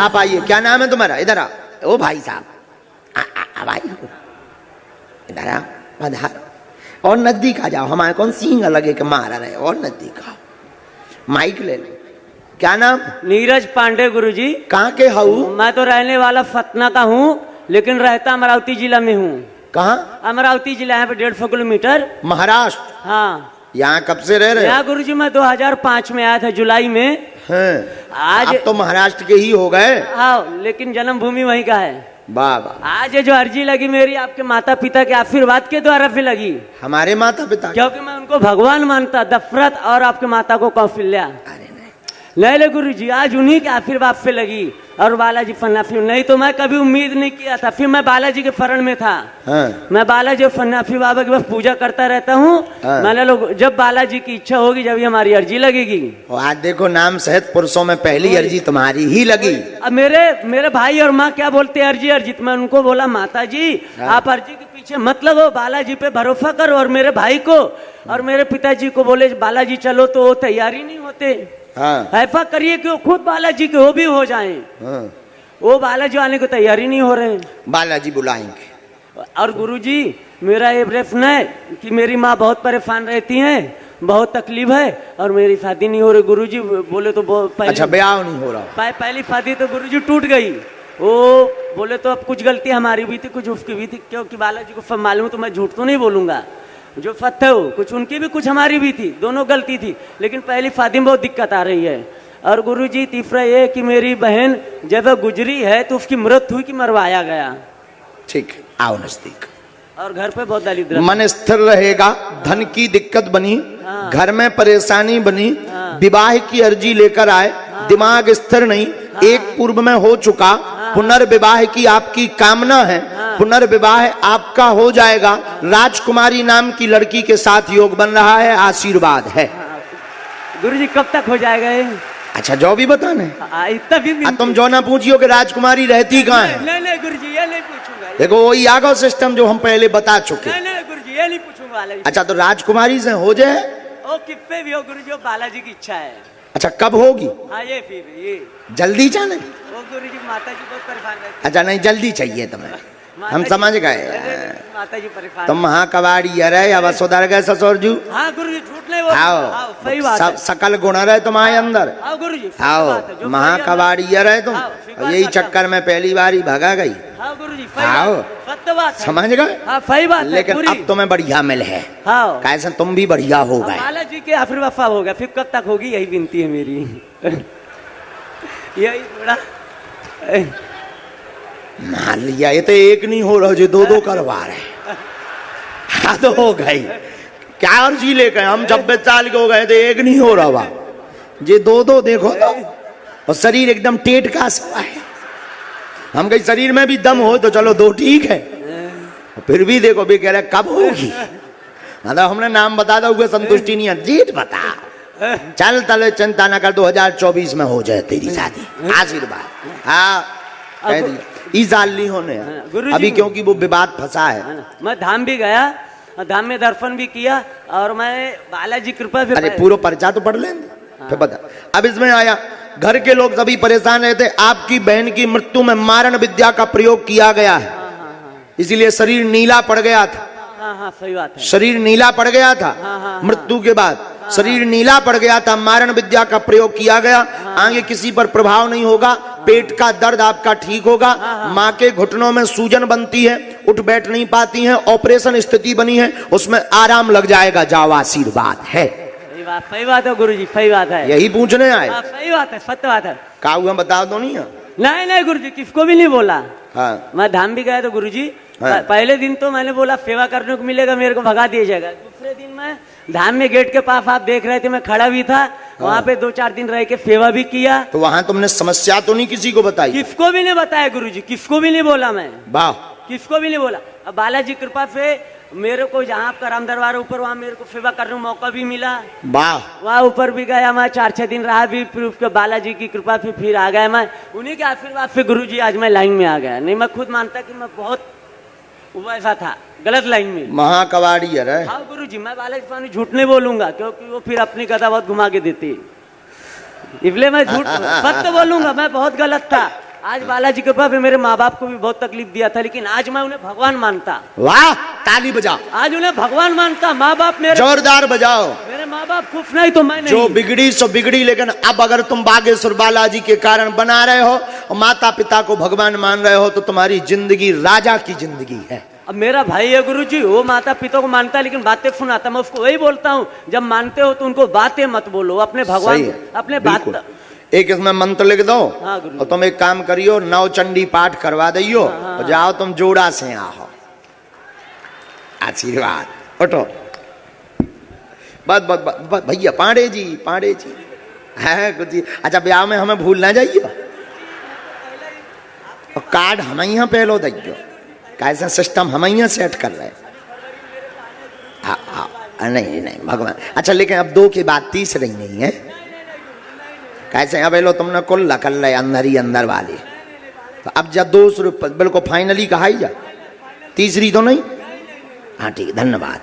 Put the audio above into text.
आप आइए, क्या नाम है तुम्हारा? इधर आ। ओ भाई साहब, भाई इधर आ, पधार। और नजदीक आ जाओ, हमारे कौन सींग लगे के मारा रहे। और नजदीक आओ, माइक ले ले। क्या नाम? नीरज पांडे गुरुजी। कहाँ के हूँ? मैं तो रहने वाला फतना का हूँ, लेकिन रहता अमरावती जिला में हूँ। कहाँ? अमरावती जिला, यहाँ पे 150 किलोमीटर। महाराष्ट्र? हाँ। यहाँ कब से रह रहे हो? यहाँ गुरुजी मैं 2005 में आया था, जुलाई में। हैं। आज आप तो महाराष्ट्र के ही हो गए। हाँ, लेकिन जन्मभूमि वहीं का है। वाह वाह। आज ये जो अर्जी लगी मेरी, आपके माता पिता के आशीर्वाद के द्वारा भी लगी। हमारे माता पिता? क्योंकि मैं उनको भगवान मानता, दशरथ और आपके माता को कौशल्या। अरे ले गुरु जी, आज उन्हीं के आशीर्वाद पे लगी। और बालाजी फन्नाफी, नहीं तो मैं कभी उम्मीद नहीं किया था। फिर मैं बालाजी के फरण में था। हाँ। मैं बालाजी फन्नाफी बाबा की बस पूजा करता रहता हूँ। हाँ। मैंने लोग, जब बालाजी की इच्छा होगी, जब हमारी अर्जी लगेगी। और आज देखो, नाम सहित पुरुषों में पहली अर्जी तुम्हारी ही लगी। अब मेरे भाई और माँ क्या बोलते हैं, अर्जी अर्जी। मैं उनको बोला, माता जी आप अर्जी के पीछे मतलब हो, बालाजी पे भरोसा करो। और मेरे भाई को और मेरे पिताजी को बोले, बालाजी चलो, तो वो तैयारी नहीं होते। हाँ। ऐसा करिए कि वो खुद बालाजी के वो भी हो जाएं। हाँ। वो बालाजी आने को तैयारी नहीं हो रहे। बालाजी बुलाएंगे। और गुरुजी, मेरा ये प्रश्न है कि मेरी माँ बहुत परेशान रहती हैं, बहुत तकलीफ है, और मेरी शादी नहीं हो रही। गुरुजी बोले तो अच्छा, ब्याह नहीं हो रहा? पहली शादी तो गुरुजी टूट गई। वो बोले तो अब कुछ गलती हमारी भी थी, कुछ उसकी भी थी, क्योंकि बालाजी को सब मालूम, तो मैं झूठ तो नहीं बोलूंगा। जो सत्य हो, कुछ उनकी भी कुछ हमारी भी थी, दोनों गलती थी। लेकिन पहली शादी में बहुत दिक्कत आ रही है। और गुरुजी तीसरा ये कि मेरी बहन जब गुजरी है तो उसकी मृत्यु हुई कि मरवाया गया। ठीक, आओ नजदीक। और घर पे बहुत दरिद्र, मन स्थिर रहेगा, धन की दिक्कत बनी, हाँ। घर में परेशानी बनी, हाँ। विवाह की अर्जी लेकर आए, हाँ। दिमाग स्थिर नहीं, हाँ। एक पूर्व में हो चुका, पुनर्विवाह की आपकी कामना है, पुनर्विवाह आपका हो जाएगा। राजकुमारी नाम की लड़की के साथ योग बन रहा है, आशीर्वाद है। गुरुजी कब तक हो जाएगा ये? अच्छा, जो भी बताना इतना भी तुम जो ना पूछियो कि राजकुमारी रहती कहाँ है। नहीं गुरुजी, ये नहीं पूछूंगा। देखो, वही आगो सिस्टम जो हम पहले बता चुके। नहीं गुरुजी, ये नहीं पूछूंगा। अच्छा, तो राजकुमारी से हो जाए? ओ कितने भी हो गुरुजी, बालाजी की इच्छा है। अच्छा, कब होगी? हाँ, ये जल्दी जाने? वो गुरुजी माता जी बहुत परेशान रहती। अच्छा, नहीं जल्दी चाहिए तुम्हें, हम समझ गए। माता जी परेशान। तुम महाकवाड़ी अरे अब सुधर गए ससुर जी। हाँ गुरुजी, झूठ नहीं बोल। आओ, सही बात है। सकल गुण रहे तुम्हारे अंदर। आओ गुरुजी, आओ, महाकवाड़ी रहे तुम, यही चक्कर में पहली बार ही भगा गई। हाँ गुरुजी, आओ, सत्य बात है। समझ गए? हाँ, सही बात है। लेकिन अब तुम्हें बढ़िया मिल है। हाँ, कैसे तुम भी बढ़िया हो गए। बालाजी के आशीर्वाद हो गया। फिर कब तक होगी, यही विनती है मेरी। यही थोड़ा मान लिया, ये तो एक नहीं हो रहा, जो दो करवा रहे। हाँ, तो हो गई क्या अर्जी लेकर हम 26 साल के हो गए, तो एक नहीं हो रहा। ये दो देखो तो, और शरीर एकदम टेट का सवा है। हम कहीं शरीर में भी दम हो तो चलो दो ठीक है, फिर भी देखो भी कह रहे कब होगी। मतलब हमने नाम बता दो, संतुष्टि नहीं है। जीत बता, चल तले चिंता न कर, 2024 में हो जाए तेरी शादी, आशीर्वाद। हाँ, कह दिया इस साल नहीं होने अभी, क्योंकि वो विवाद फंसा है। मैं धाम भी गया, धाम में दर्शन भी किया, और मैं बालाजी कृपा से। अरे पूरा पर्चा तो पढ़ लेंगे। फिर बता, अब इसमें आया, घर के लोग सभी परेशान रहते। आपकी बहन की मृत्यु में मारण विद्या का प्रयोग किया गया है, इसीलिए शरीर नीला पड़ गया था। हाँ, सही बात है। शरीर नीला पड़ गया था मृत्यु के बाद, शरीर नीला पड़ गया था, मारण विद्या का प्रयोग किया गया। आगे किसी पर प्रभाव नहीं होगा, पेट का दर्द आपका ठीक होगा। माँ के घुटनों में सूजन बनती है, उठ बैठ नहीं पाती हैं, ऑपरेशन स्थिति बनी है, उसमें आराम लग जाएगा। जाओ, आशीर्वाद है। सही बात है गुरुजी, सही बात है। यही पूछने आए। सही बात है, सत्य बात है। का हुआ बता दो। नहीं गुरुजी, किसको भी नहीं बोला। हाँ। मैं धाम भी गया तो गुरुजी, हाँ। पहले दिन तो मैंने बोला सेवा करने को मिलेगा, मेरे को भगा दिया जाएगा। दूसरे दिन मैं धाम में गेट के पास, आप देख रहे थे, मैं खड़ा भी था। वहाँ पे 2-4 दिन रह के सेवा भी किया। तो वहाँ तुमने समस्या तो नहीं किसी को बताई? किसको भी नहीं बताया गुरुजी, किसको भी नहीं बोला मैं। वाह, किसको भी नहीं बोला। अब बालाजी कृपा से मेरे को जहाँ आपका राम दरबार ऊपर, वहाँ मेरे को सेवा करने का मौका भी मिला। वाह, वहाँ ऊपर भी गया मैं, 4-6 दिन रहा भी, फिर उसके बालाजी की कृपा से फिर आ गया मैं। उन्हीं के आशीर्वाद से गुरुजी आज मैं लाइन में आ गया। नहीं, मैं खुद मानता कि मैं बहुत वैसा था, गलत लाइन में। महाकवाड़ी है। हाँ गुरुजी, मैं बालाजी स्वामी झूठ नहीं बोलूंगा, क्योंकि वो फिर अपनी कथा बहुत घुमा के देती, इसलिए मैं झूठ सत्य बोलूंगा। मैं बहुत गलत था, आज बालाजी की कृपा पे मेरे माँ बाप को भी बहुत तकलीफ दिया था, लेकिन आज मैं उन्हें भगवान मानता। वाह, ताली बजाओ, आज उन्हें भगवान मानता। माँ बाप मेरे जोरदार बजाओ। मेरे माँ बाप खुश नहीं तो मैं नहीं। जो बिगड़ी सो बिगड़ी, लेकिन अब अगर तुम बागेश्वर बालाजी के कारण बना रहे हो और माता पिता को भगवान मान रहे हो, तो तुम्हारी जिंदगी राजा की जिंदगी है। अब मेरा भाई है गुरुजी, वो माता पिता को मानता है लेकिन बातें सुनाता। मैं उसको वही बोलता हूँ, जब मानते हो तो उनको बातें मत बोलो, अपने भगवान सही है, अपने बात। बिल्कुल। एक इसमें मंत्र लिख दो हाँ गुरु। और तुम एक काम करियो, नौ चंडी पाठ करवा दियो और जाओ तुम जोड़ा से आओ। आशीर्वाद। उठो, बस बस बस भैया, पांडे जी है कुछ जी। अच्छा, ब्याह में हमें भूल ना जाइयो, और कार्ड हम यहाँ पहलो दियो, कैसा सिस्टम हम यहाँ सेट कर रहे। नहीं भगवान। अच्छा, लेकिन अब 2 की बात तीसरी नहीं है। कैसे अब लो तुमने कुल कर ले अंदर ही अंदर वाली, तो अब जब 200 रुपये बिल्कुल फाइनली कहा ही जा, तीसरी तो नहीं। हाँ ठीक है, धन्यवाद।